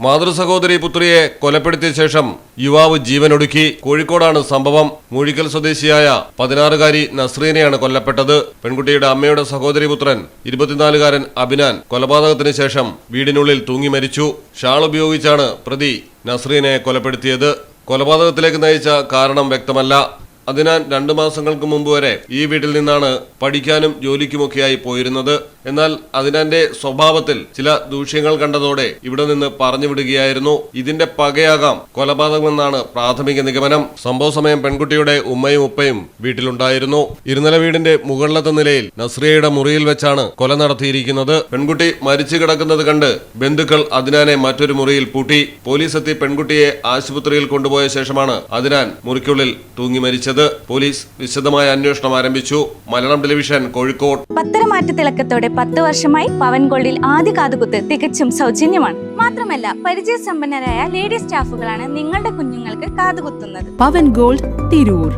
മാതൃസഹോദരി പുത്രിയെ കൊലപ്പെടുത്തിയ ശേഷം യുവാവ് ജീവനൊടുക്കി. കോഴിക്കോടാണ് സംഭവം. മൂഴിക്കൽ സ്വദേശിയായ 16-കാരി നസ്രീനയാണ് കൊല്ലപ്പെട്ടത്. പെൺകുട്ടിയുടെ അമ്മയുടെ സഹോദരിപുത്രൻ 24-കാരൻ അഭിനാൻ കൊലപാതകത്തിന് ശേഷം വീടിനുള്ളിൽ തൂങ്ങി മരിച്ചു. ഷാൾ ഉപയോഗിച്ചാണ് പ്രതി നസ്രീനയെ കൊലപ്പെടുത്തിയത്. കൊലപാതകത്തിലേക്ക് നയിച്ച കാരണം വ്യക്തമല്ല. അതിനാൽ 2 മാസങ്ങൾക്ക് മുമ്പ് വരെ ഈ വീട്ടിൽ നിന്നാണ് പഠിക്കാനും ജോലിക്കുമൊക്കെയായി പോയിരുന്നത്. എന്നാൽ അതിനാന്റെ സ്വഭാവത്തിൽ ചില ദൂഷ്യങ്ങൾ കണ്ടതോടെ ഇവിടെ നിന്ന് പറഞ്ഞു വിടുകയായിരുന്നു. ഇതിന്റെ പകയാകാം കൊലപാതകമെന്നാണ് പ്രാഥമിക നിഗമനം. സംഭവ സമയം പെൺകുട്ടിയുടെ ഉമ്മയും ഉപ്പയും വീട്ടിലുണ്ടായിരുന്നു. ഇരുനില വീടിന്റെ മുകളിലത്തെ നിലയിൽ നസ്രിയയുടെ മുറിയിൽ വെച്ചാണ് കൊല നടത്തിയിരിക്കുന്നത്. പെൺകുട്ടി മരിച്ചു കിടക്കുന്നത് കണ്ട് ബന്ധുക്കൾ അദ്നാനെ മറ്റൊരു മുറിയിൽ പൂട്ടി. പോലീസ് എത്തി പെൺകുട്ടിയെ ആശുപത്രിയിൽ കൊണ്ടുപോയ ശേഷമാണ് അദ്നാൻ മുറിക്കുള്ളിൽ തൂങ്ങി മരിച്ചത്. പോലീസ് വിശദമായ അന്വേഷണം ആരംഭിച്ചു. മലയാളം ടെലിവിഷൻ, കോഴിക്കോട്. പത്തരമാറ്റ തിളക്കത്തോടെ 10 വർഷമായി പവൻ ഗോൾഡിൽ ആദ്യ കാതുകുത്ത് തികച്ചും സൗജന്യമാണ്. മാത്രമല്ല പരിചയസമ്പന്നരായ ലേഡി സ്റ്റാഫുകളാണ് നിങ്ങളുടെ കുഞ്ഞുങ്ങൾക്ക് കാതുകുത്തുന്നത്. പവൻ ഗോൾഡ്, തിരൂർ.